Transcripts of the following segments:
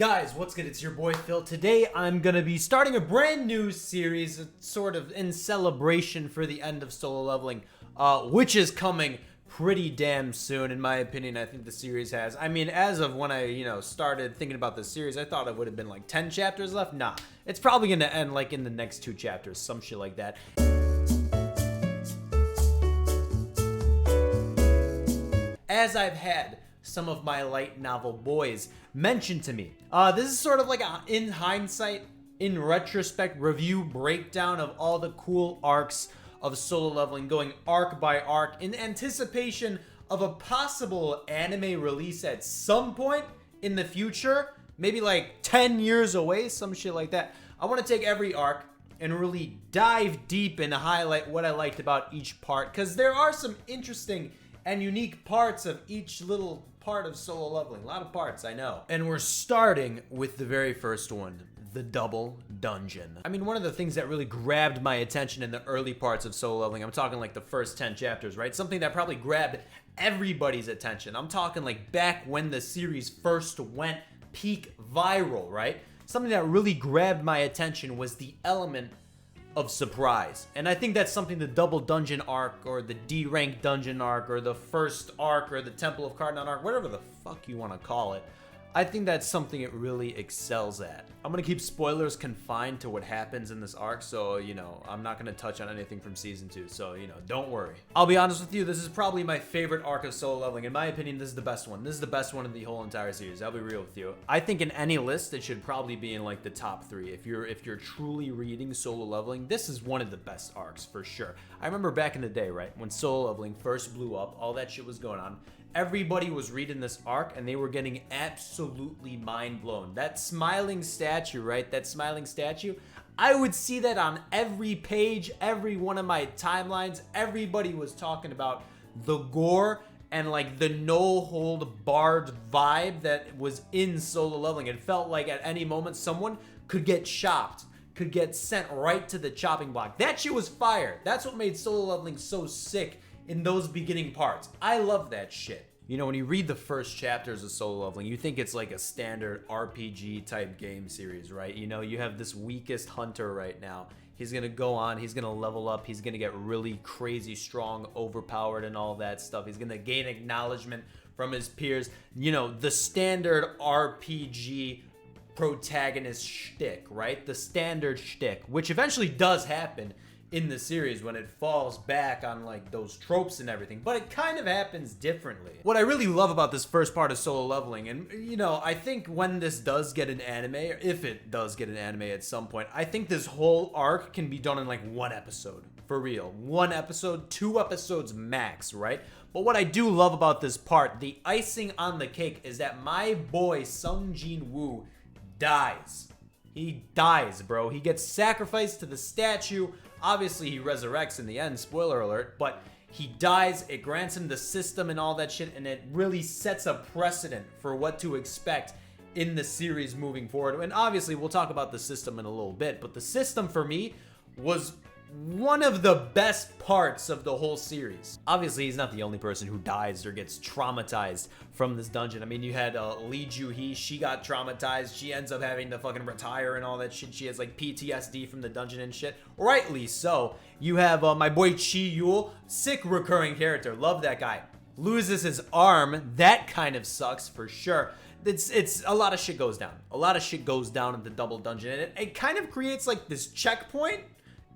Guys, what's good? It's your boy Phil. Today I'm gonna be starting a brand new series, sort of in celebration for the end of solo leveling, which is coming pretty damn soon, in my opinion. I think the series has. I mean, as of when I, started thinking about this series, I thought it would have been like 10 chapters left. Nah, it's probably gonna end like in the next 2 chapters, some shit like that. As I've had some of my light novel boys mentioned to me. This is sort of like a, in hindsight, in retrospect, review breakdown of all the cool arcs of solo leveling, going arc by arc in anticipation of a possible anime release at some point in the future, maybe like 10 years away, some shit like that. I want to take every arc and really dive deep and highlight what I liked about each part, because there are some interesting and unique parts of each little part of solo leveling. A lot of parts, I know. And we're starting with the very first one, the double dungeon. I mean, one of the things that really grabbed my attention in the early parts of solo leveling, I'm talking like the first 10 chapters, right? Something that probably grabbed everybody's attention. I'm talking like back when the series first went peak viral, right? Something that really grabbed my attention was the element of surprise. And I think that's something the double dungeon arc or the D-rank dungeon arc or the first arc or the Temple of Cardinal arc, whatever the fuck you want to call it, I think that's something it really excels at. I'm gonna keep spoilers confined to what happens in this arc, so, I'm not gonna touch on anything from season 2, so, don't worry. I'll be honest with you, this is probably my favorite arc of solo leveling. In my opinion, this is the best one. This is the best one in the whole entire series. I'll be real with you. I think in any list, it should probably be in like the top 3. If you're truly reading solo leveling, this is one of the best arcs for sure. I remember back in the day, right, when solo leveling first blew up, all that shit was going on. Everybody was reading this arc and they were getting absolutely mind blown. That smiling statue, right? That smiling statue, I would see that on every page, every one of my timelines. Everybody was talking about the gore and like the no hold barred vibe that was in solo leveling. It felt like at any moment someone could get chopped, could get sent right to the chopping block. That shit was fire. That's what made solo leveling so sick in those beginning parts. I love that shit. When you read the first chapters of solo leveling, you think it's like a standard RPG type game series, right? You have this weakest hunter right now. He's gonna go on, he's gonna level up, he's gonna get really crazy strong, overpowered and all that stuff. He's gonna gain acknowledgement from his peers. The standard RPG protagonist shtick, right? The standard shtick, which eventually does happen in the series when it falls back on like those tropes and everything, but it kind of happens differently. What I really love about this first part of solo leveling, and I think when this does get an anime, or if it does get an anime at some point, I think this whole arc can be done in like 1 episode, for real. 1 episode, 2 episodes max, right? But what I do love about this part, the icing on the cake, is that my boy Sung Jin Woo dies. He dies, bro. He gets sacrificed to the statue. Obviously, he resurrects in the end, spoiler alert, but he dies. It grants him the system and all that shit, and it really sets a precedent for what to expect in the series moving forward. And obviously, we'll talk about the system in a little bit, but the system for me was one of the best parts of the whole series. Obviously, he's not the only person who dies or gets traumatized from this dungeon. I mean, you had Lee Joo-hee. She got traumatized. She ends up having to fucking retire and all that shit. She has like PTSD from the dungeon and shit. Rightly so. You have my boy Chi Yul, sick recurring character. Love that guy. Loses his arm. That kind of sucks for sure. It's a lot of shit goes down. A lot of shit goes down in the double dungeon, and it kind of creates like this checkpoint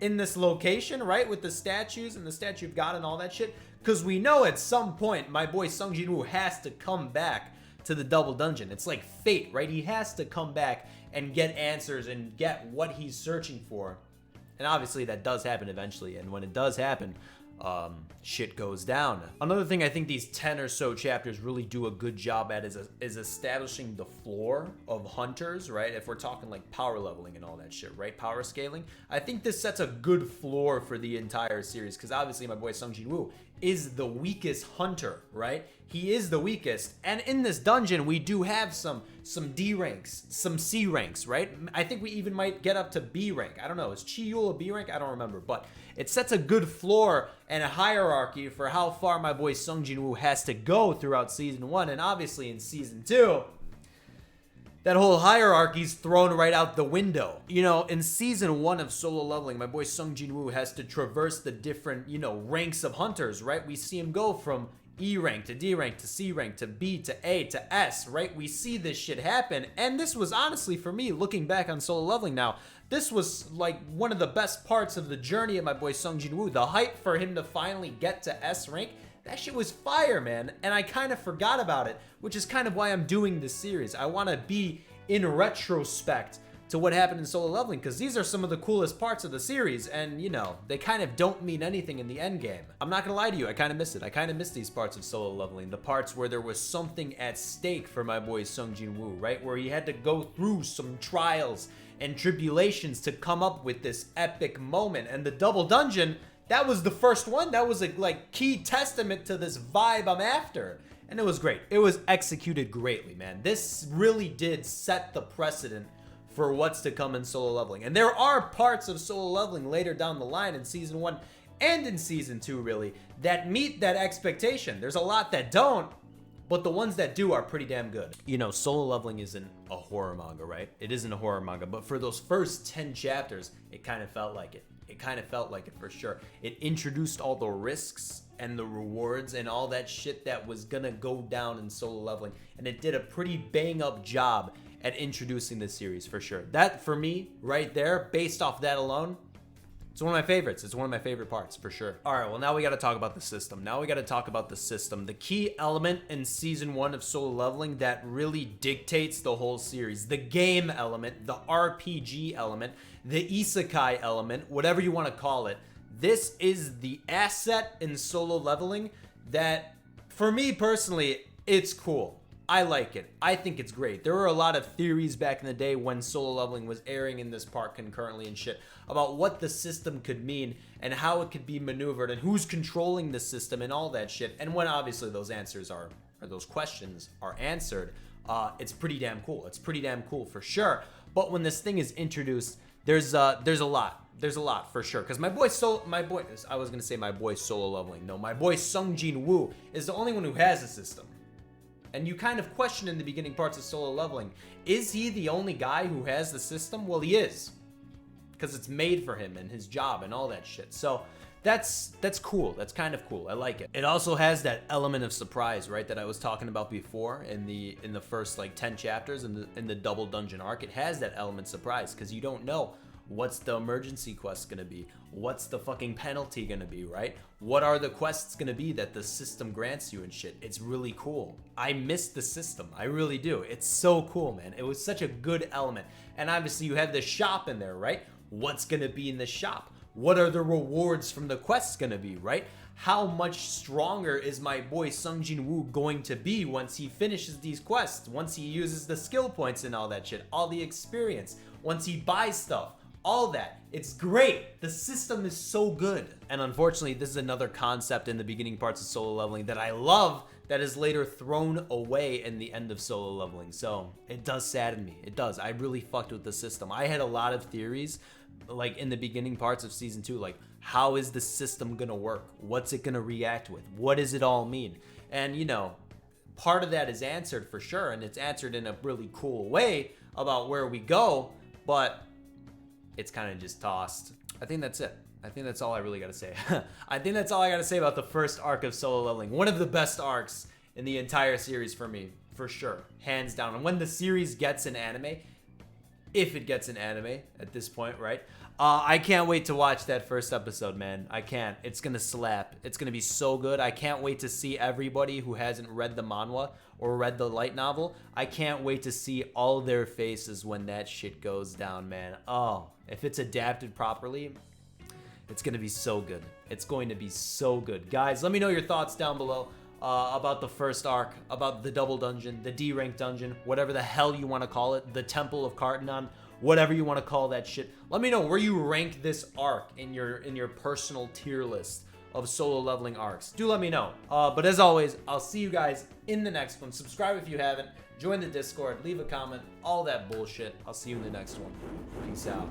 in this location, right, with the statues and the Statue of God and all that shit, because we know at some point my boy Sung Jin Woo has to come back to the double dungeon. It's like fate, right? He has to come back and get answers and get what he's searching for, and obviously that does happen eventually. And when it does happen, shit goes down. Another thing I think these 10 or so chapters really do a good job at is establishing the floor of hunters, right? If we're talking like power leveling and all that shit, right? Power scaling. I think this sets a good floor for the entire series, because obviously my boy Sung Jin Woo is the weakest hunter, right? He is the weakest. And in this dungeon, we do have some D ranks, some C ranks, right? I think we even might get up to B rank. I don't know. Is Chi Yul a B rank? I don't remember. But it sets a good floor and a hierarchy for how far my boy Sung Jin Woo has to go throughout season 1. And obviously in season 2, that whole hierarchy's thrown right out the window. You know, in season 1 of Solo Leveling, my boy Sung Jin-woo has to traverse the different, you know, ranks of hunters, right? We see him go from E rank to D rank to C rank to B to A to S, right? We see this shit happen, and this was honestly, for me, looking back on Solo Leveling now, this was like one of the best parts of the journey of my boy Sung Jin-woo. The hype for him to finally get to S rank, that shit was fire, man, and I kind of forgot about it, which is kind of why I'm doing this series. I want to be in retrospect to what happened in Solo Leveling, because these are some of the coolest parts of the series, and, you know, they kind of don't mean anything in the end game. I'm not gonna lie to you, I kind of miss it. I kind of miss these parts of Solo Leveling, the parts where there was something at stake for my boy Sung Jin-woo, right? Where he had to go through some trials and tribulations to come up with this epic moment, and the double dungeon, that was the first one. That was a like key testament to this vibe I'm after. And it was great. It was executed greatly, man. This really did set the precedent for what's to come in Solo Leveling. And there are parts of Solo Leveling later down the line in season 1 and in season 2, really, that meet that expectation. There's a lot that don't, but the ones that do are pretty damn good. You know, Solo Leveling isn't a horror manga, right? It isn't a horror manga, but for those first 10 chapters, it kind of felt like it. It kind of felt like it for sure. It introduced all the risks and the rewards and all that shit that was gonna go down in Solo Leveling, and it did a pretty bang up job at introducing this series for sure. That, for me, right there, based off that alone, it's one of my favorites. It's one of my favorite parts, for sure. All right, well, now we got to talk about the system. The key element in season 1 of Solo Leveling that really dictates the whole series. The game element, the RPG element, the isekai element, whatever you want to call it. This is the asset in Solo Leveling that, for me personally, it's cool. I like it. I think it's great. There were a lot of theories back in the day when Solo Leveling was airing in this part concurrently and shit about what the system could mean and how it could be maneuvered and who's controlling the system and all that shit. And when obviously those answers are, or those questions are answered, it's pretty damn cool. It's pretty damn cool for sure. But when this thing is introduced, there's a lot. There's a lot for sure. Because my boy Solo Leveling. No, my boy Sung Jin-woo is the only one who has a system. And you kind of question in the beginning parts of Solo Leveling, is he the only guy who has the system? Well, he is. Because it's made for him and his job and all that shit. So that's cool. That's kind of cool. I like it. It also has that element of surprise, right, that I was talking about before in the first like 10 chapters in the double dungeon arc. It has that element of surprise because you don't know what's the emergency quest gonna be, what's the fucking penalty gonna be, right? What are the quests gonna be that the system grants you and shit? It's really cool. I miss the system. I really do. It's so cool, man. It was such a good element. And obviously you have the shop in there, right? What's gonna be in the shop? What are the rewards from the quests gonna be, right? How much stronger is my boy Sung Jin-woo going to be once he finishes these quests, once he uses the skill points and all that shit, all the experience, once he buys stuff, all that. It's great. The system is so good. And unfortunately, this is another concept in the beginning parts of Solo Leveling that I love that is later thrown away in the end of Solo Leveling. So it does sadden me. It does. I really fucked with the system. I had a lot of theories like in the beginning parts of season 2, like how is the system gonna work? What's it gonna react with? What does it all mean? And you know, part of that is answered for sure, and it's answered in a really cool way about where we go, but it's kind of just tossed. I think that's it. I think that's all I really gotta say. I think that's all I gotta say about the first arc of Solo Leveling. One of the best arcs in the entire series for me, for sure, hands down. And when the series gets an anime, if it gets an anime at this point, right? I can't wait to watch that first episode, man. I can't. It's gonna slap. It's gonna be so good. I can't wait to see everybody who hasn't read the manhwa or read the light novel. I can't wait to see all their faces when that shit goes down, man. Oh, if it's adapted properly, it's gonna be so good. It's going to be so good. Guys, let me know your thoughts down below about the first arc, about the double dungeon, the D-rank dungeon, whatever the hell you want to call it, the Temple of Cardanon, whatever you want to call that shit. Let me know where you rank this arc in your personal tier list of Solo Leveling arcs. Do let me know. But as always, I'll see you guys in the next one. Subscribe if you haven't. Join the Discord. Leave a comment. All that bullshit. I'll see you in the next one. Peace out.